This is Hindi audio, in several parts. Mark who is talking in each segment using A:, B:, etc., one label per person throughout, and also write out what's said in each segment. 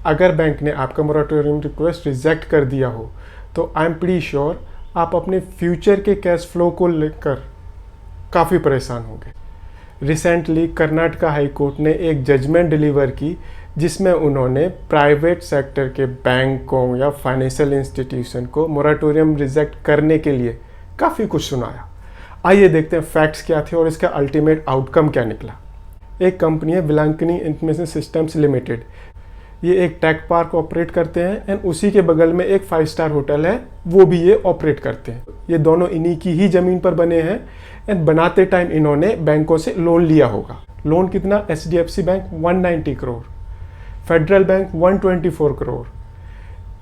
A: अगर बैंक ने आपका मोराटोरियम रिक्वेस्ट रिजेक्ट कर दिया हो तो आई एम प्रीटी श्योर आप अपने फ्यूचर के कैश फ्लो को लेकर काफ़ी परेशान होंगे। रिसेंटली कर्नाटका हाई कोर्ट ने एक जजमेंट डिलीवर की जिसमें उन्होंने प्राइवेट सेक्टर के बैंकों या फाइनेंशियल इंस्टीट्यूशन को मोराटोरियम रिजेक्ट करने के लिए काफ़ी कुछ सुनाया। आइए देखते हैं फैक्ट्स क्या थे और इसका अल्टीमेट आउटकम क्या निकला। एक कंपनी है विलांकनी इंफॉर्मेशन सिस्टम्स लिमिटेड। ये एक टेक पार्क ऑपरेट करते हैं एंड उसी के बगल में एक 5 स्टार होटल है, वो भी ये ऑपरेट करते हैं। ये दोनों इन्हीं की ही ज़मीन पर बने हैं एंड बनाते टाइम इन्होंने बैंकों से लोन लिया होगा। लोन कितना? HDFC bank 190 crore, federal bank 124 crore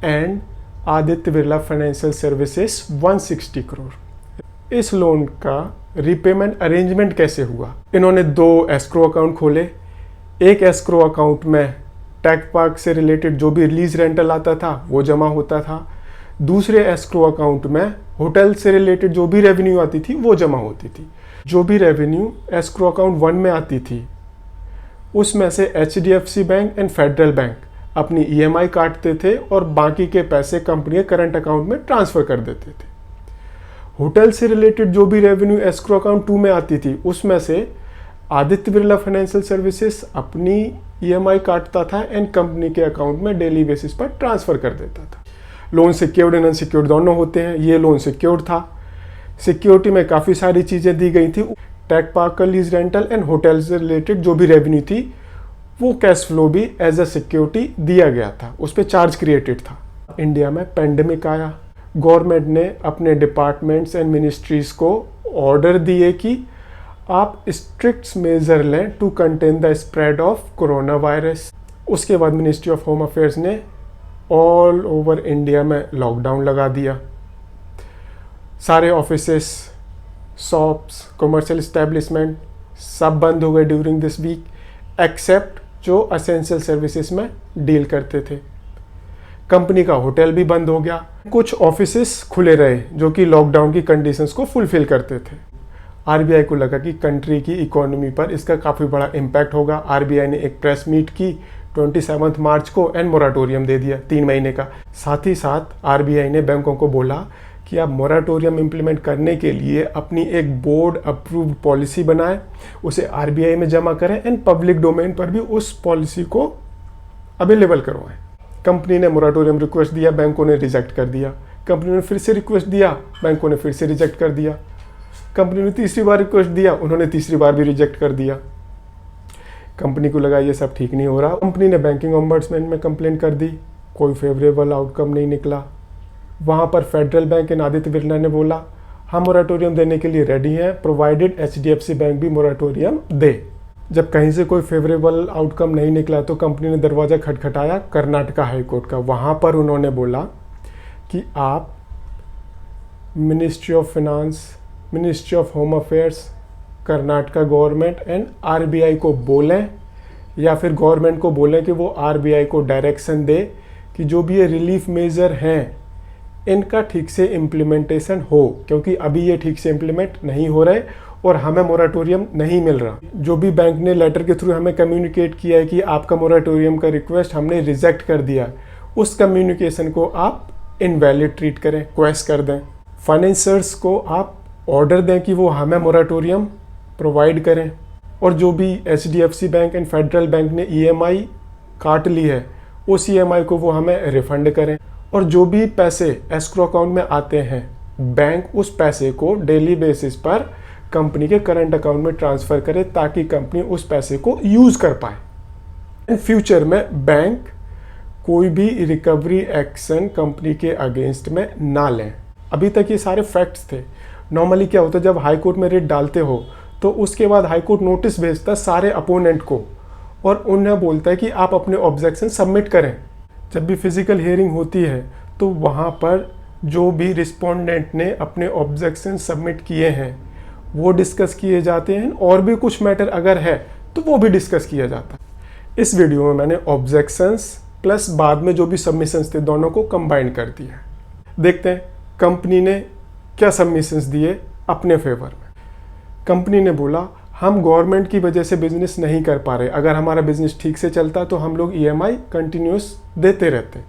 A: and Aditya Birla financial services 160 crore. इस लोन का रीपेमेंट अरेंजमेंट कैसे हुआ? इन्होंने 2 एस्क्रो अकाउंट खोले। एक एस्क्रो अकाउंट में टेक पार्क से रिलेटेड जो भी रिलीज रेंटल आता था वो जमा होता था। दूसरे एस्क्रो अकाउंट में होटल से रिलेटेड जो भी रेवेन्यू आती थी वो जमा होती थी। जो भी रेवेन्यू एस्क्रो अकाउंट 1 में आती थी उसमें से HDFC bank and federal bank अपनी EMI काटते थे और बाकी के पैसे कंपनी के करंट अकाउंट में ट्रांसफ़र कर देते थे। होटल से रिलेटेड जो भी रेवेन्यू एस्क्रो अकाउंट 2 में आती थी उसमें से आदित्य बिरला फाइनेंशियल सर्विसेज अपनी EMI काटता था एंड कंपनी के अकाउंट में डेली बेसिस पर ट्रांसफ़र कर देता था। लोन सिक्योर्ड एंड अनसिक्योर्ड दोनों होते हैं। ये लोन सिक्योर्ड था। सिक्योरिटी में काफ़ी सारी चीज़ें दी गई थी। टेक पार्क का लीज रेंटल एंड होटल से रिलेटेड जो भी रेवेन्यू थी वो कैश फ्लो भी एज अ सिक्योरिटी दिया गया था, उस पर चार्ज क्रिएटेड था। इंडिया में पेंडेमिक आया, गवर्नमेंट ने अपने डिपार्टमेंट्स एंड मिनिस्ट्रीज़ को ऑर्डर दिए कि आप स्ट्रिक्ट मेजर लें to contain the spread of corona virus. उसके बाद मिनिस्ट्री ऑफ होम अफेयर्स ने ऑल ओवर इंडिया में लॉकडाउन लगा दिया। सारे ऑफिसेस, शॉप्स, कमर्शियल इस्टेब्लिशमेंट सब बंद हो गए ड्यूरिंग दिस वीक, एक्सेप्ट जो असेंशियल सर्विसेज में डील करते थे। कंपनी का होटल भी बंद हो गया। कुछ ऑफिसेस खुले रहे जो कि लॉकडाउन की कंडीशंस को फुलफिल करते थे। RBI को लगा कि कंट्री की इकोनॉमी पर इसका काफ़ी बड़ा इम्पैक्ट होगा। RBI ने एक प्रेस मीट की 27 मार्च को एंड मोराटोरियम दे दिया 3 महीने का। साथ ही साथ RBI ने बैंकों को बोला कि आप मोराटोरियम इम्प्लीमेंट करने के लिए अपनी एक बोर्ड अप्रूव्ड पॉलिसी बनाएं, उसे RBI में जमा करें एंड पब्लिक डोमेन पर भी उस पॉलिसी को अवेलेबल करवाएं। कंपनी ने मोराटोरियम रिक्वेस्ट दिया, बैंकों ने रिजेक्ट कर दिया। कंपनी ने फिर से रिक्वेस्ट दिया, बैंकों ने फिर से रिजेक्ट कर दिया। कंपनी ने तीसरी बार रिक्वेस्ट दिया, उन्होंने तीसरी बार भी रिजेक्ट कर दिया। कंपनी को लगा ये सब ठीक नहीं हो रहा। कंपनी ने बैंकिंग ऑम्बड्समैन में कंप्लेंट कर दी, कोई फेवरेबल आउटकम नहीं निकला। वहाँ पर federal bank and Aditya Birla ने बोला हम मोराटोरियम देने के लिए रेडी हैं, प्रोवाइडेड HDFC बैंक भी मोराटोरियम दे। जब कहीं से कोई फेवरेबल आउटकम नहीं निकला तो कंपनी ने दरवाज़ा खटखटाया कर्नाटका हाई कोर्ट का। वहाँ पर उन्होंने बोला कि आप ministry of finance, ministry of home affairs, Karnataka government and RBI को बोलें या फिर गवर्नमेंट को बोलें कि वो RBI को डायरेक्शन दे कि जो भी ये रिलीफ मेजर हैं इनका ठीक से इम्प्लीमेंटेशन हो, क्योंकि अभी ये ठीक से इम्प्लीमेंट नहीं हो रहे और हमें मोराटोरियम नहीं मिल रहा। जो भी बैंक ने लेटर के थ्रू हमें कम्युनिकेट किया है कि आपका मोराटोरियम का रिक्वेस्ट हमने रिजेक्ट कर दिया, उस कम्युनिकेशन को आप इनवैलिड ट्रीट करें, क्वेश कर दें। फाइनेंसर्स को आप ऑर्डर दें कि वो हमें मोराटोरियम प्रोवाइड करें और जो भी HDFC bank and federal bank ने EMI काट ली है उस EMI को वो हमें रिफंड करें और जो भी पैसे एस्क्रो अकाउंट में आते हैं बैंक उस पैसे को डेली बेसिस पर कंपनी के करंट अकाउंट में ट्रांसफ़र करे ताकि कंपनी उस पैसे को यूज़ कर पाए। इन फ्यूचर में बैंक कोई भी रिकवरी एक्शन कंपनी के अगेंस्ट में ना लें। अभी तक ये सारे फैक्ट्स थे। नॉर्मली क्या होता है, जब हाई कोर्ट में रेट डालते हो तो उसके बाद हाई कोर्ट नोटिस भेजता है सारे अपोनेंट को और उन्हें बोलता है कि आप अपने ऑब्जेक्शन सबमिट करें। जब भी फिजिकल हियरिंग होती है तो वहाँ पर जो भी रिस्पोंडेंट ने अपने ऑब्जेक्शन सबमिट किए हैं वो डिस्कस किए जाते हैं और भी कुछ मैटर अगर है तो वो भी डिस्कस किया जाता है। इस वीडियो में मैंने ऑब्जेक्शंस प्लस बाद में जो भी सबमिशंस थे दोनों को कंबाइन कर दिया। देखते हैं कंपनी ने क्या सबमिशंस दिए अपने फेवर में। कंपनी ने बोला हम गवर्नमेंट की वजह से बिजनेस नहीं कर पा रहे। अगर हमारा बिजनेस ठीक से चलता तो हम लोग EMI कंटिन्यूस देते रहते।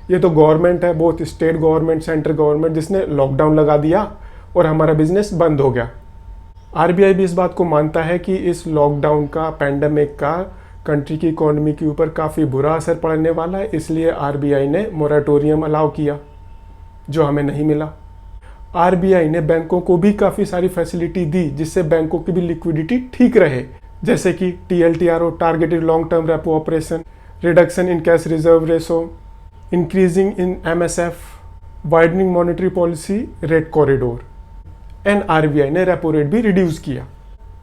A: ये तो गवर्नमेंट है, both state government central government, जिसने लॉकडाउन लगा दिया और हमारा बिजनेस बंद हो गया। RBI भी इस बात को मानता है कि इस लॉकडाउन का, पैंडमिक का कंट्री की इकोनॉमी के ऊपर काफ़ी बुरा असर पड़ने वाला है, इसलिए RBI ने मोरेटोरियम अलाउ किया, जो हमें नहीं मिला। RBI ने बैंकों को भी काफ़ी सारी फैसिलिटी दी जिससे बैंकों की भी लिक्विडिटी ठीक रहे, जैसे कि TLTRO, targeted long term repo operation, reduction in cash reserve ratio, increasing in MSF, widening monetary policy rate corridor, and RBI ने रेपो रेट भी रिड्यूस किया।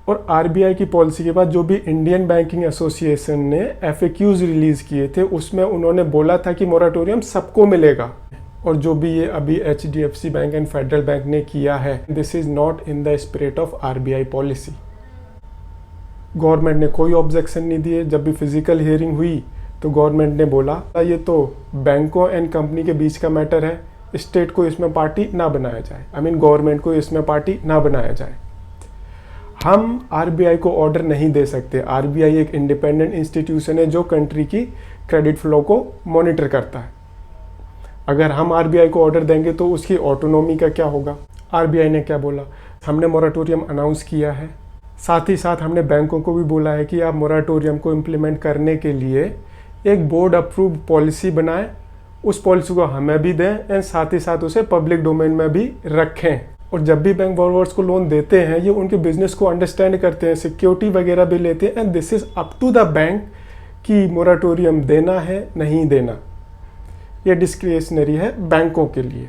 A: और RBI की पॉलिसी के बाद जो भी इंडियन बैंकिंग एसोसिएशन ने FAQs रिलीज़ किए थे, उसमें उन्होंने बोला था कि मोरेटोरियम सबको मिलेगा। और जो भी ये अभी HDFC bank and federal bank ने किया है, this is not in the spirit of RBI policy. Government ने कोई ऑब्जेक्शन नहीं दिए। जब भी फिजिकल हियरिंग हुई तो गवर्नमेंट ने बोला ये तो बैंकों एंड कंपनी के बीच का मैटर है, स्टेट को इसमें पार्टी ना बनाया जाए, गवर्नमेंट को इसमें पार्टी ना बनाया जाए। हम RBI को ऑर्डर नहीं दे सकते। RBI एक इंडिपेंडेंट इंस्टीट्यूशन है जो कंट्री की क्रेडिट फ्लो को मॉनिटर करता है। अगर हम RBI को ऑर्डर देंगे तो उसकी ऑटोनॉमी का क्या होगा। RBI ने क्या बोला, हमने मोरेटोरियम अनाउंस किया है, साथ ही साथ हमने बैंकों को भी बोला है कि आप मोरेटोरियम को इम्प्लीमेंट करने के लिए एक बोर्ड अप्रूव्ड पॉलिसी बनाएं, उस पॉलिसी को हमें भी दें एंड साथ ही साथ उसे पब्लिक डोमेन में भी रखें। और जब भी बैंक बोरोवर्स को लोन देते हैं, ये उनके बिजनेस को अंडरस्टैंड करते हैं, सिक्योरिटी वगैरह भी लेते हैं, and this is up to the bank कि मोरेटोरियम देना है नहीं देना। ये डिस्क्रिशनरी है बैंकों के लिए।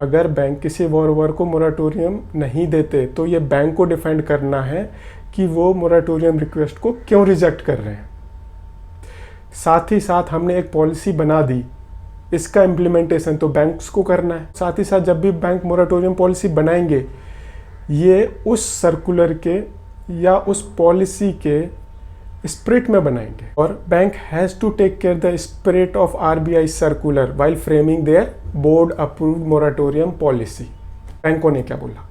A: अगर बैंक किसी बोरोवर को मोरेटोरियम नहीं देते तो ये बैंक को डिफेंड करना है कि वो मोरेटोरियम रिक्वेस्ट को क्यों रिजेक्ट कर रहे हैं। साथ ही साथ हमने एक पॉलिसी बना दी, इसका इम्प्लीमेंटेशन तो बैंक्स को करना है। साथ ही साथ जब भी बैंक मोरेटोरियम पॉलिसी बनाएंगे, ये उस सर्कुलर के या उस पॉलिसी के स्पिरिट में बनाएंगे। और bank has to take care the spirit of RBI circular while framing their board approved moratorium policy. बैंकों ने क्या बोला,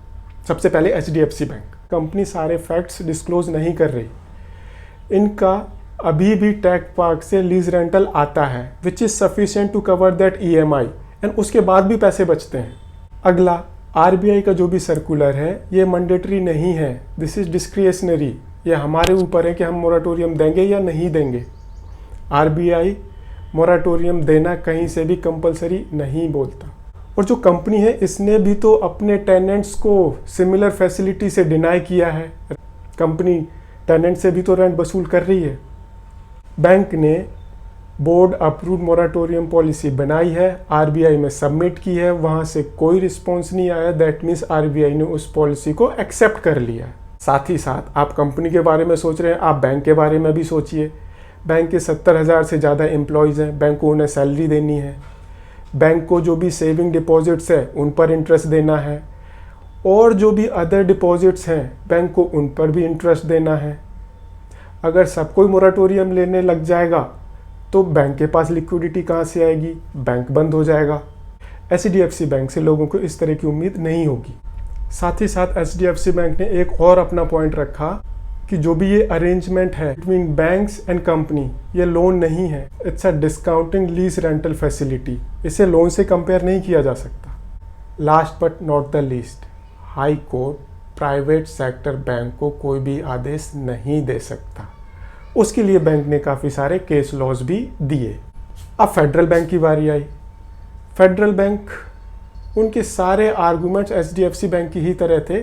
A: सबसे पहले HDFC बैंक, कंपनी सारे फैक्ट्स डिस्क्लोज नहीं कर रही। इनका अभी भी टेक पार्क से लीज रेंटल आता है which is sufficient to cover that EMI, and उसके बाद भी पैसे बचते हैं। अगला, RBI का जो भी सर्कुलर है ये मैंडेटरी नहीं है, दिस इज़ डिस्क्रिशनरी। ये हमारे ऊपर है कि हम मोरेटोरियम देंगे या नहीं देंगे। RBI मोरेटोरियम देना कहीं से भी कंपलसरी नहीं बोलता। और जो कंपनी है इसने भी तो अपने टेनेंट्स को सिमिलर फैसिलिटी से डिनाई किया है। कंपनी टेनेंट से भी तो रेंट वसूल कर रही है। बैंक ने बोर्ड अप्रूव्ड मोरेटोरियम पॉलिसी बनाई है, RBI में सबमिट की है, वहाँ से कोई रिस्पॉन्स नहीं आया, दैट मीन्स RBI ने उस पॉलिसी को एक्सेप्ट कर लिया। साथ ही साथ आप कंपनी के बारे में सोच रहे हैं, आप बैंक के बारे में भी सोचिए। बैंक के 70,000 से ज़्यादा एम्प्लॉयज़ हैं, बैंक को उन्हें सैलरी देनी है, बैंक को जो भी सेविंग डिपॉजिट्स है उन पर इंटरेस्ट देना है, और जो भी अदर डिपॉजिट्स हैं बैंक को उन पर भी इंटरेस्ट देना है। अगर सब कोई मोरेटोरियम लेने लग जाएगा तो बैंक के पास लिक्विडिटी कहाँ से आएगी, बैंक बंद हो जाएगा। HDFC बैंक से लोगों को इस तरह की उम्मीद नहीं होगी। साथ ही साथ HDFC बैंक ने एक और अपना पॉइंट रखा कि जो भी ये अरेंजमेंट है बिटवीन बैंक्स एंड कंपनी, ये लोन नहीं है, it's a discounting lease rental facility, इसे लोन से कंपेयर नहीं किया जा सकता। Last but not the least, high court private sector bank को कोई भी आदेश नहीं दे सकता, उसके लिए बैंक ने काफ़ी सारे केस लॉज भी दिए। अब फेडरल बैंक की बारी आई। फेडरल बैंक, उनके सारे आर्गूमेंट्स HDFC बैंक की ही तरह थे,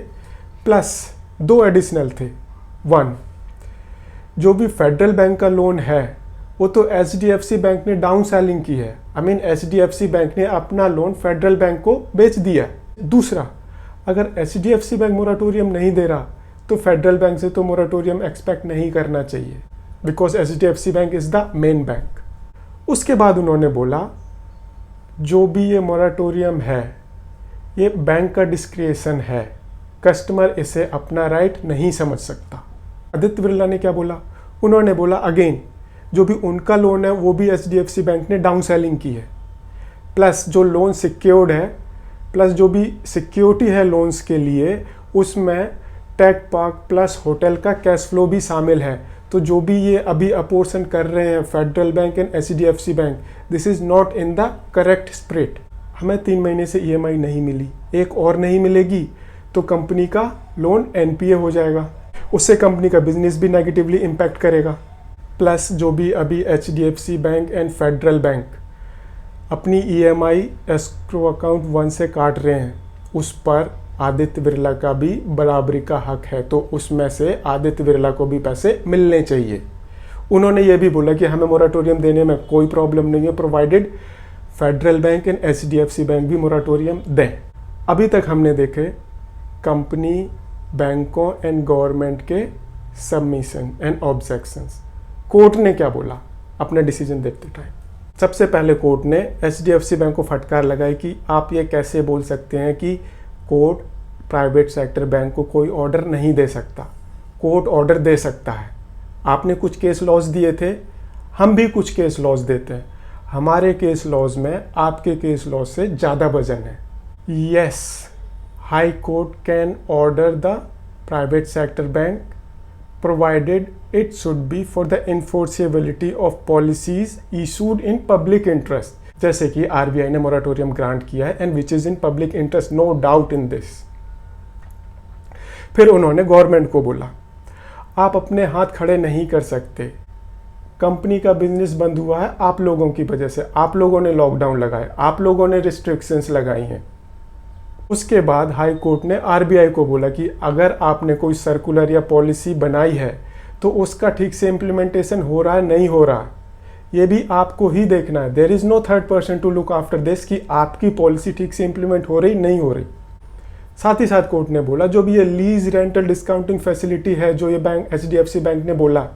A: प्लस 2 एडिशनल थे। 1, जो भी फेडरल बैंक का लोन है वो तो HDFC बैंक ने डाउन सेलिंग की है, HDFC बैंक ने अपना लोन फेडरल बैंक को बेच दिया। दूसरा, अगर HDFC बैंक मोरेटोरियम नहीं दे रहा तो फेडरल बैंक से तो मोरेटोरियम एक्सपेक्ट नहीं करना चाहिए, because HDFC bank is the main bank. उसके बाद उन्होंने बोला जो भी ये मोरेटोरियम है ये बैंक का डिस्क्रिशन है, कस्टमर इसे अपना राइट नहीं समझ सकता। आदित्य बिरला ने क्या बोला, उन्होंने बोला अगेन जो भी उनका लोन है वो भी HDFC बैंक ने डाउन सेलिंग की है, प्लस जो लोन सिक्योर्ड है, प्लस जो भी सिक्योरिटी है लोन्स के लिए उसमें टेक पार्क प्लस होटल का कैश फ्लो भी शामिल है। तो जो भी ये अभी अपोर्शन कर रहे हैं federal bank and HDFC bank, this is not in the correct spirit. हमें 3 महीने से EMI नहीं मिली, एक और नहीं मिलेगी तो कंपनी का लोन NPA हो जाएगा, उससे कंपनी का बिजनेस भी नेगेटिवली इम्पैक्ट करेगा। प्लस जो भी अभी HDFC bank and federal bank अपनी EMI एस्क्रो अकाउंट 1 से काट रहे हैं, उस पर आदित्य बिरला का भी बराबरी का हक है, तो उसमें से आदित्य बिरला को भी पैसे मिलने चाहिए। उन्होंने ये भी बोला कि हमें मोराटोरियम देने में कोई प्रॉब्लम नहीं है, provided federal bank and HDFC bank भी मोराटोरियम दें। अभी तक हमने देखे कंपनी, बैंकों एंड गवर्नमेंट के सबमिशन एंड ऑब्जेक्शंस। कोर्ट ने क्या बोला अपने डिसीजन देते टाइम? सबसे पहले कोर्ट ने HDFC बैंक को फटकार लगाई कि आप ये कैसे बोल सकते हैं कि कोर्ट प्राइवेट सेक्टर बैंक को कोई ऑर्डर नहीं दे सकता। कोर्ट ऑर्डर दे सकता है। आपने कुछ केस लॉज दिए थे, हम भी कुछ केस लॉज देते हैं। हमारे केस लॉज में आपके केस लॉज से ज़्यादा वजन है। Yes, high court can order the private sector bank provided it should be for the enforceability of policies issued in public interest, जैसे कि RBI ने मोराटोरियम ग्रांट किया है and which is in public interest, no doubt in this। फिर उन्होंने गवर्नमेंट को बोला आप अपने हाथ खड़े नहीं कर सकते, कंपनी का बिजनेस बंद हुआ है आप लोगों की वजह से, आप लोगों ने लॉकडाउन लगाए, आप लोगों ने रिस्ट्रिक्शंस लगाई हैं। उसके बाद हाई कोर्ट ने RBI को बोला कि अगर आपने कोई सर्कुलर या पॉलिसी बनाई है तो उसका ठीक से इम्प्लीमेंटेशन हो रहा है नहीं हो रहा, ये भी आपको ही देखना है। There is no third person to look after this कि आपकी पॉलिसी ठीक से इम्प्लीमेंट हो रही नहीं हो रही। साथ ही साथ कोर्ट ने बोला जो भी ये लीज रेंटल डिस्काउंटिंग फैसिलिटी है जो ये बैंक HDFC बैंक ने बोला,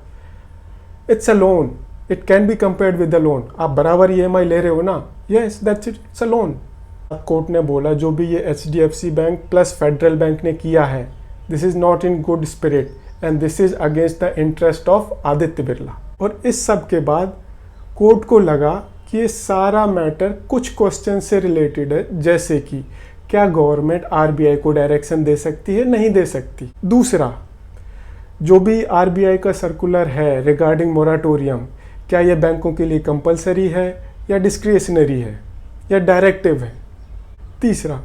A: it's a loan, it can be compared with the loan. आप बराबर EMI ले रहे हो ना, yes that's it, it's a loan. Court ने बोला जो भी ये HDFC bank plus federal bank ने किया है, this is not in good spirit and this is against the interest of Aditya Birla. और इस सब के बाद कोर्ट को लगा कि ये सारा मैटर कुछ क्वेश्चन से रिलेटेड है, जैसे कि क्या गवर्नमेंट RBI को डायरेक्शन दे सकती है, नहीं दे सकती। दूसरा, जो भी RBI का सर्कुलर है रिगार्डिंग मोराटोरियम, क्या ये बैंकों के लिए कंपलसरी है या डिस्क्रिशनरी है या डायरेक्टिव है। तीसरा,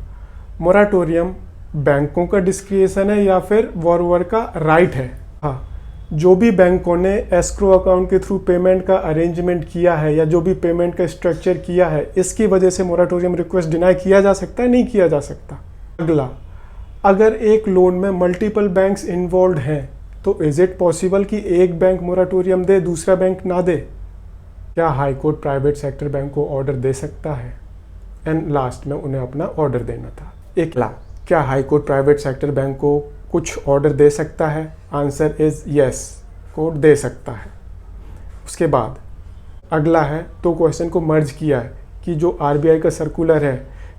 A: मोराटोरियम बैंकों का डिस्क्रिशन है या फिर बोरोवर का राइट है। हाँ, जो भी बैंकों ने एस्क्रो अकाउंट के थ्रू पेमेंट का अरेंजमेंट किया है या जो भी पेमेंट का स्ट्रक्चर किया है, इसकी वजह से मोराटोरियम रिक्वेस्ट डिनाई किया जा सकता है, नहीं किया जा सकता। अगला, अगर एक लोन में मल्टीपल बैंक्स इन्वॉल्व हैं तो इज इट पॉसिबल कि एक बैंक मोराटोरियम दे दूसरा बैंक ना दे? क्या high court private sector bank को ऑर्डर दे सकता है? एंड लास्ट में उन्हें अपना ऑर्डर देना था। एक लाख, क्या high court private sector bank को कुछ ऑर्डर दे सकता है? आंसर इज यस, कोर्ट दे सकता है। उसके बाद अगला है, तो क्वेश्चन को मर्ज किया है कि जो RBI का सर्कुलर है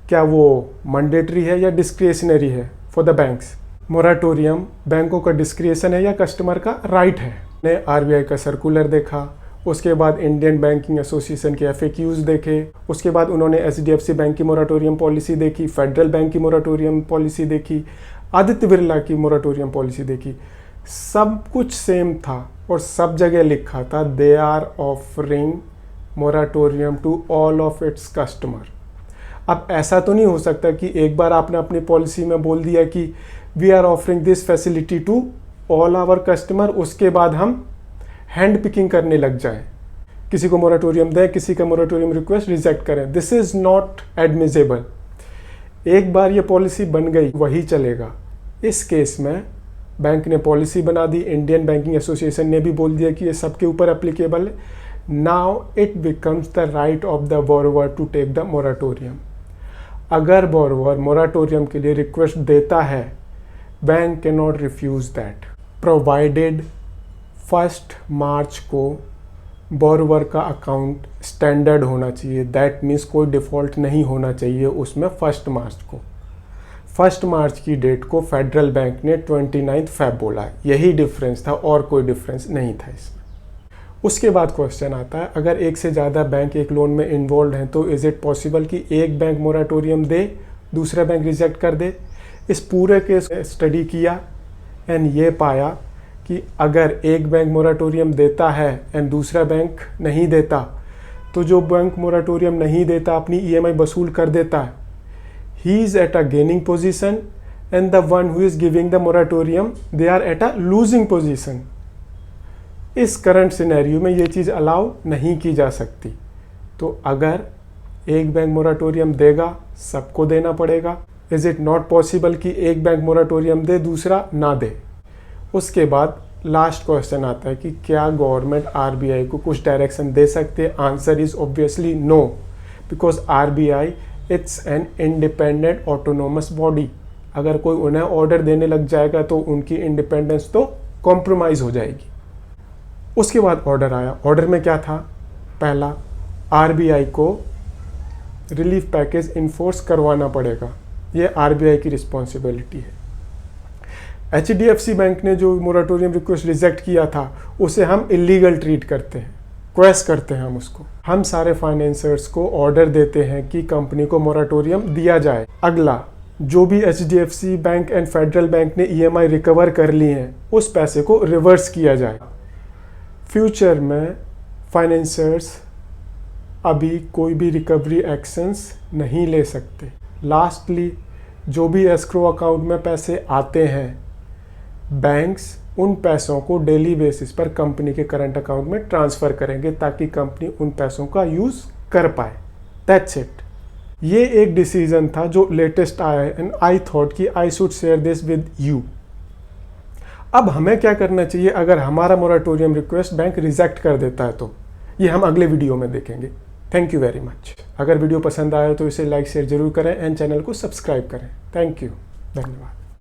A: क्या वो मैंडेटरी है या डिस्क्रिशनरी है फॉर द बैंक्स। मोराटोरियम बैंकों का डिस्क्रिशन है या कस्टमर का राइट है। ने RBI का सर्कुलर देखा, उसके बाद इंडियन बैंकिंग एसोसिएशन के FAQs देखे, उसके बाद उन्होंने HDFC बैंक की मोराटोरियम पॉलिसी देखी, फेडरल बैंक की मोराटोरियम पॉलिसी देखी, आदित्य बिरला की मोराटोरियम पॉलिसी देखी। सब कुछ सेम था और सब जगह लिखा था they are offering moratorium to all of its customer. अब ऐसा तो नहीं हो सकता कि एक बार आपने अपनी पॉलिसी में बोल दिया कि we are offering this facility to all our customer, उसके बाद हम हैंड पिकिंग करने लग जाएं, किसी को मोराटोरियम दें, किसी का मोराटोरियम रिक्वेस्ट रिजेक्ट करें। This is not admissible. एक बार ये पॉलिसी बन गई वही चलेगा। इस केस में बैंक ने पॉलिसी बना दी, इंडियन बैंकिंग एसोसिएशन ने भी बोल दिया कि ये सबके ऊपर एप्लीकेबल है। Now it becomes the right of the borrower to take the moratorium. अगर बोरोवर मोराटोरियम के लिए रिक्वेस्ट देता है, bank can not refuse that, provided 1 मार्च को बोरोवर का अकाउंट स्टैंडर्ड होना चाहिए। दैट मीन्स कोई डिफ़ॉल्ट नहीं होना चाहिए उसमें 1 मार्च को। 1 मार्च की डेट को फेडरल बैंक ने 29 फ़ेब बोला। यही डिफरेंस था और कोई डिफरेंस नहीं था इसमें। उसके बाद क्वेश्चन आता है, अगर एक से ज़्यादा बैंक एक लोन में इन्वॉल्व हैं तो इज़ इट पॉसिबल कि एक बैंक मोराटोरियम दे दूसरा बैंक रिजेक्ट कर दे? इस पूरे के स्टडी किया एंड ये पाया कि अगर एक बैंक मोराटोरियम देता है एंड दूसरा बैंक नहीं देता, तो जो बैंक मोराटोरियम नहीं देता अपनी EMI वसूल कर देता है, he is at a gaining position and the one who is giving the moratorium they are at a losing position. इस करंट सिनेरियो में ये चीज़ अलाउ नहीं की जा सकती। तो अगर एक बैंक मोराटोरियम देगा, सबको देना पड़ेगा। इज़ इट नॉट पॉसिबल कि एक बैंक मोराटोरियम दे दूसरा ना दे? उसके बाद लास्ट क्वेश्चन आता है कि क्या गवर्नमेंट RBI को कुछ डायरेक्शन दे सकते हैं? Answer is obviously no, because RBI it's an independent autonomous body. अगर कोई उन्हें ऑर्डर देने लग जाएगा तो उनकी इंडिपेंडेंस तो कॉम्प्रोमाइज़ हो जाएगी। उसके बाद ऑर्डर आया। ऑर्डर में क्या था? पहला, RBI को रिलीफ पैकेज इन्फोर्स करवाना पड़ेगा, ये RBI की रिस्पॉन्सिबिलिटी है। HDFC बैंक ने जो मोराटोरियम रिक्वेस्ट रिजेक्ट किया था उसे हम इलीगल ट्रीट करते हैं, क्वेश्चन करते हैं हम उसको। हम सारे फाइनेंसर्स को ऑर्डर देते हैं कि कंपनी को मोराटोरियम दिया जाए। अगला, जो भी HDFC bank and federal bank ने EMI रिकवर कर ली हैं उस पैसे को रिवर्स किया जाए। फ्यूचर में फाइनेंसर्स अभी कोई भी रिकवरी एक्शंस नहीं ले सकते। लास्टली, जो भी एस्क्रो अकाउंट में पैसे आते हैं, बैंक्स उन पैसों को डेली बेसिस पर कंपनी के करंट अकाउंट में ट्रांसफ़र करेंगे ताकि कंपनी उन पैसों का यूज़ कर पाए। That's it. ये एक डिसीजन था जो लेटेस्ट आया है एंड आई थॉट कि I should share this with you. अब हमें क्या करना चाहिए अगर हमारा मोराटोरियम रिक्वेस्ट बैंक रिजेक्ट कर देता है? तो ये हम अगले वीडियो में देखेंगे। Thank you very much. अगर वीडियो पसंद आया तो इसे लाइक शेयर जरूर करें एंड चैनल को सब्सक्राइब करें। थैंक यू, धन्यवाद।